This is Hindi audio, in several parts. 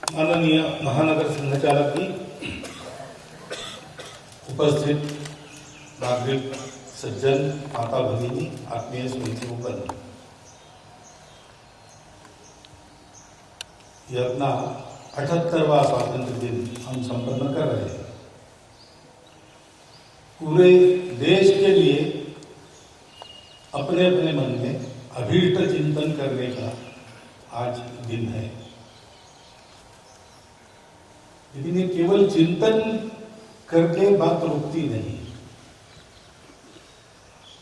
माननीय महानगर संघचालक जी, उपस्थित नागरिक सज्जन, माता भगिनी, आत्मीय स्मृतिरूपन, यह अपना 78वां स्वातंत्र दिन हम संपन्न कर रहे हैं। पूरे देश के लिए अपने अपने मन में अभीष्ट चिंतन करने का आज दिन है। लेकिन ये केवल चिंतन करके बात रुकती नहीं।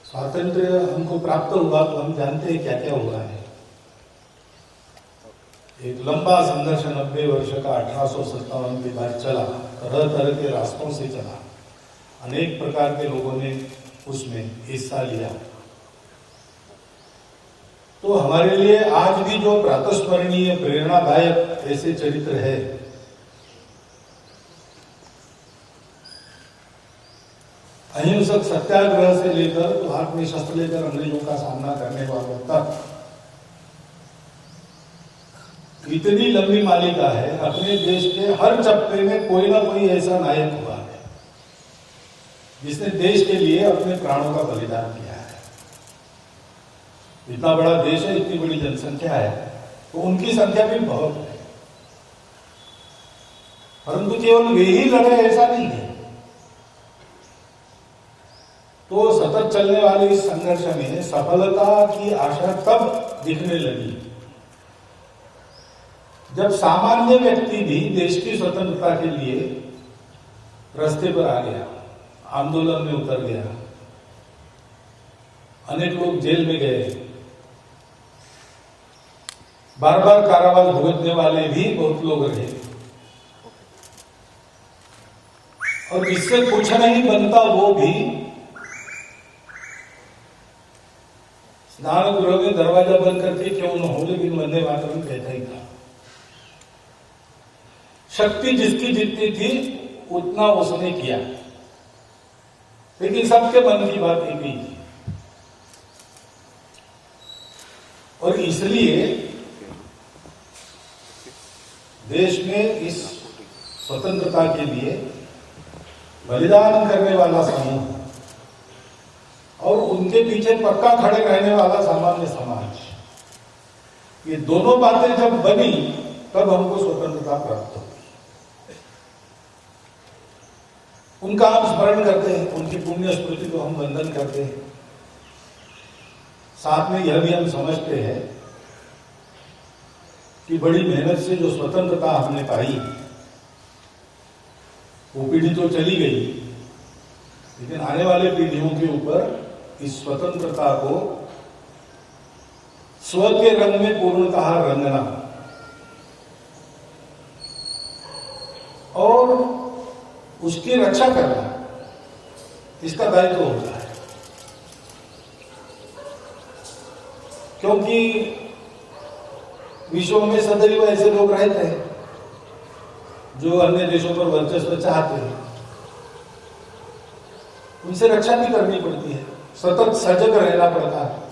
स्वातंत्र्य हमको प्राप्त हुआ तो हम जानते हैं क्या क्या हुआ है। एक लंबा संघर्ष 90 वर्ष का 1857 के बाद चला, तरह तरह के रास्तों से चला, अनेक प्रकार के लोगों ने उसमें हिस्सा लिया। तो हमारे लिए आज भी जो प्रातस्मरणीय प्रेरणादायक ऐसे चरित्र है, अहिंसक सत्याग्रह से लेकर तो हाथ में शस्त्र लेकर अंग्रेजों का सामना करने वालों तक, इतनी लंबी मालिका है। अपने देश के हर चप्पे में कोई ना कोई ऐसा नायक हुआ है जिसने देश के लिए अपने प्राणों का बलिदान किया है। इतना बड़ा देश है, इतनी बड़ी जनसंख्या है, तो उनकी संख्या भी बहुत है। परंतु केवल वे ही लड़े ऐसा नहीं है। तो सतत चलने वाले इस संघर्ष में सफलता की आशा तब दिखने लगी जब सामान्य व्यक्ति भी देश की स्वतंत्रता के लिए रास्ते पर आ गया, आंदोलन में उतर गया। अनेक लोग जेल में गए, बार बार कारावास भुगतने वाले भी बहुत लोग रहे। और जिससे कुछ नहीं बनता वो भी स्नान गृह में दरवाजा बंद करके क्यों न हो, लेकिन वंदे मातरम कहता ही था। शक्ति जिसकी जितनी थी उतना उसने किया, लेकिन सबके मन की बात एक ही थी। और इसलिए देश में इस स्वतंत्रता के लिए बलिदान करने वाला समूह और उनके पीछे पक्का खड़े रहने वाला सामान्य समाज, ये दोनों बातें जब बनी तब हमको स्वतंत्रता प्राप्त हुई। उनका हम स्मरण करते हैं, उनकी पुण्य स्मृति को हम वंदन करते हैं। साथ में यह भी हम समझते हैं कि बड़ी मेहनत से जो स्वतंत्रता हमने पाई, वो पीढ़ी तो चली गई, लेकिन आने वाले पीढ़ियों के ऊपर इस स्वतंत्रता को स्व के रंग में पूर्णतः रंगना और उसकी रक्षा करना, इसका दायित्व होता है। क्योंकि विश्व में सदैव ऐसे लोग रहते हैं जो अन्य देशों पर वर्चस्व चाहते हैं, उनसे रक्षा भी करनी पड़ती है, सतत सजग रहना पड़ता है।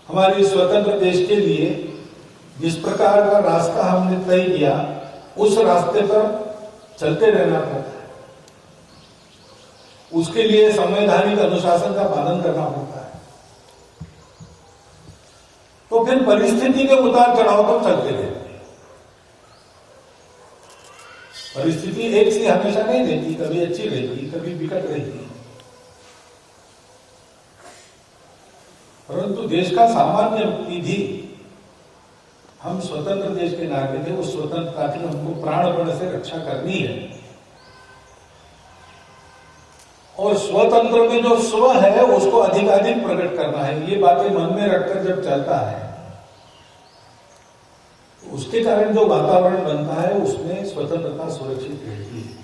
हमारे स्वतंत्र देश के लिए जिस प्रकार का रास्ता हमने तय किया, उस रास्ते पर चलते रहना पड़ता है। उसके लिए संवैधानिक अनुशासन का पालन करना पड़ता है। तो फिर परिस्थिति के उतार चढ़ाव तो चलते रहते हैं। परिस्थिति एक सी हमेशा नहीं रहती, कभी अच्छी रहती, कभी विकट रहती। परंतु देश का सामान्य व्यक्ति भी, हम स्वतंत्र देश के नागरिक हैं, उस स्वतंत्रता की हमको प्राणपण से रक्षा करनी है। और स्वतंत्र में जो स्व है उसको अधिकाधिक प्रकट करना है। ये बातें मन में रखकर जब चलता है, उसके कारण जो वातावरण बनता है उसमें स्वतंत्रता सुरक्षित रहती है।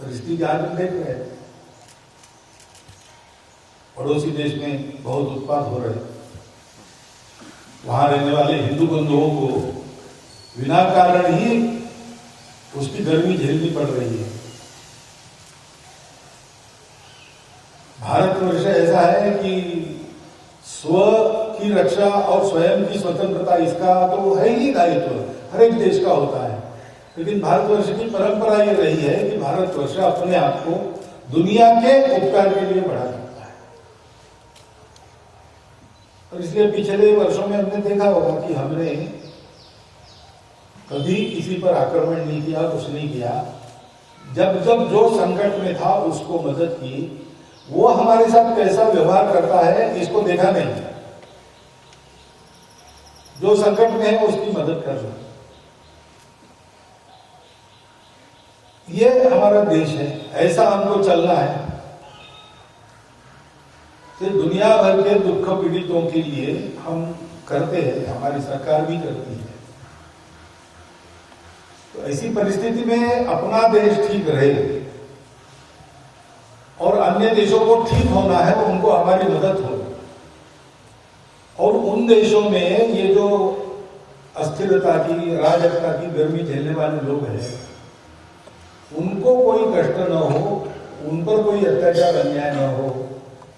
परिस्थिति आज हम देख रहे हैं, पड़ोसी देश में बहुत उत्पात हो रहे हैं। वहां रहने वाले हिंदू बंधुओं को बिना कारण ही उसकी गर्मी झेलनी पड़ रही है। भारतवर्ष ऐसा है कि स्व की रक्षा और स्वयं की स्वतंत्रता, इसका तो है ही दायित्व, हर एक देश का होता है। लेकिन भारतवर्ष की परंपरा ये रही है कि भारतवर्ष अपने आप को दुनिया के उपकार के लिए बढ़ा सकता है। और इसलिए पिछले वर्षों में हमने देखा होगा कि हमने कभी किसी पर आक्रमण नहीं किया, कुछ नहीं किया। जब जब जो संकट में था उसको मदद की। वो हमारे साथ कैसा व्यवहार करता है इसको देखा नहीं। जो संकट में है उसकी मदद कर रहा। ये हमारा देश है, ऐसा हमको चलना है। तो दुनिया भर के दुख पीड़ितों के लिए हम करते हैं, हमारी सरकार भी करती है। तो ऐसी परिस्थिति में अपना देश ठीक रहे और अन्य देशों को ठीक होना है, उनको हमारी मदद हो। और उन देशों में ये जो अस्थिरता की, अराजकता की गर्मी झेलने वाले लोग हैं, उनको कोई कष्ट न हो, उन पर कोई अत्याचार अन्याय न हो,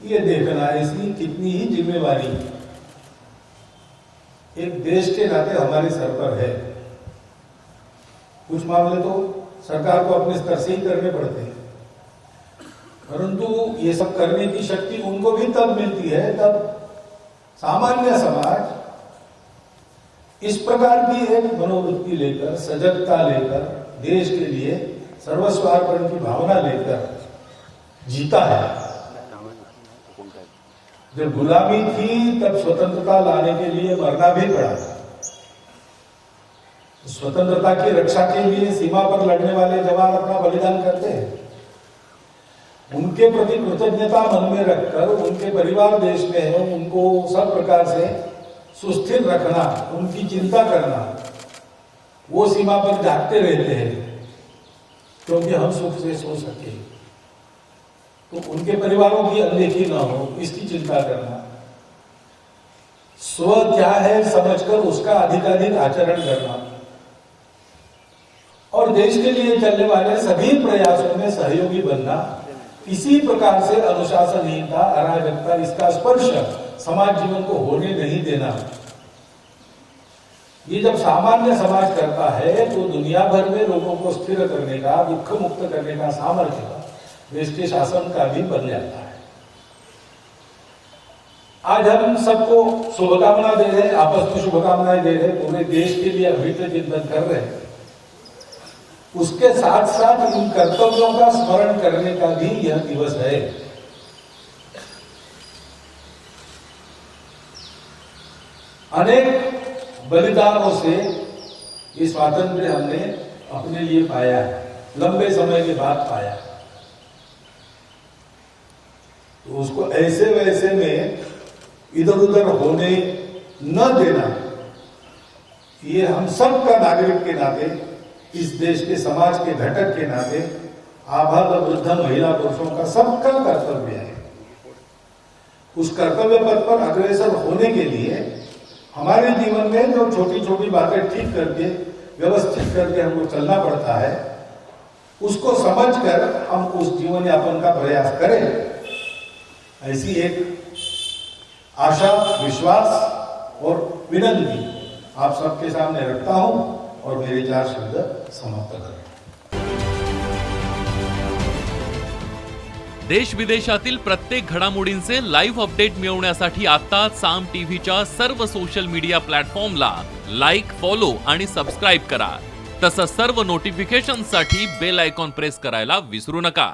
ये देखना इसकी कितनी ही जिम्मेवारी एक देश के नाते हमारे सर पर है। कुछ मामले तो सरकार को अपने स्तर से ही करने पड़ते हैं, परंतु ये सब करने की शक्ति उनको भी तब मिलती है जब सामान्य समाज इस प्रकार की एक मनोवृत्ति लेकर, सजगता लेकर, देश के लिए सर्वस्वार्पण की भावना लेकर जीता है। जब गुलामी थी तब स्वतंत्रता लाने के लिए मरना भी पड़ा। स्वतंत्रता की रक्षा के लिए सीमा पर लड़ने वाले जवान अपना बलिदान करते हैं। उनके प्रति कृतज्ञता मन में रखकर उनके परिवार देश में है, उनको सब प्रकार से सुस्थिर रखना, उनकी चिंता करना, वो सीमा पर जागते रहते हैं क्योंकि हम सुख से सो सके, तो उनके परिवारों की अनदेखी ना हो, इसकी चिंता करना, स्व क्या है समझकर उसका अधिकाधिक आचरण करना और देश के लिए चलने वाले सभी प्रयासों में सहयोगी बनना। किसी प्रकार से अनुशासनहीनता, अराजकता, इसका स्पर्श समाज जीवन को होने नहीं देना। ये जब सामान्य समाज करता है तो दुनिया भर में लोगों को स्थिर करने का, दुख मुक्त करने का सामर्थ्य देश के शासन का भी बन जाता है। आज हम सबको शुभकामना दे रहे हैं, आपस में शुभकामनाएं दे रहे हैं, पूरे देश के लिए अभित चिंतन कर रहे हैं। उसके साथ साथ इन कर्तव्यों का स्मरण करने का भी यह दिवस है। अनेक बलिदानों से ये स्वातंत्र्य हमने अपने लिए पाया है, लंबे समय के बाद पाया। तो उसको ऐसे वैसे में इधर उधर होने न देना, ये हम सब का नागरिक के नाते, इस देश के समाज के घटक के नाते, आबाद वृद्ध महिला पुरुषों का सबका कर्तव्य है। उस कर्तव्य पथ पर अग्रसर होने के लिए हमारे जीवन में जो छोटी छोटी बातें ठीक करके, व्यवस्थित करके हमको चलना पड़ता है, उसको समझकर हम उस जीवन यापन का प्रयास करें, ऐसी एक आशा, विश्वास और विनंती आप सबके सामने रखता हूं और मेरे 4 शब्द समाप्त करें। देश विदेशातील प्रत्येक घडामोडींचे लाईव्ह अपडेट मिळवण्यासाठी आता साम टीव्हीच्या सर्व सोशल मीडिया प्लॅटफॉर्मला लाईक, फॉलो आणि सबस्क्राईब करा। तसंच सर्व नोटिफिकेशनसाठी बेल आयकॉन प्रेस करायला विसरू नका।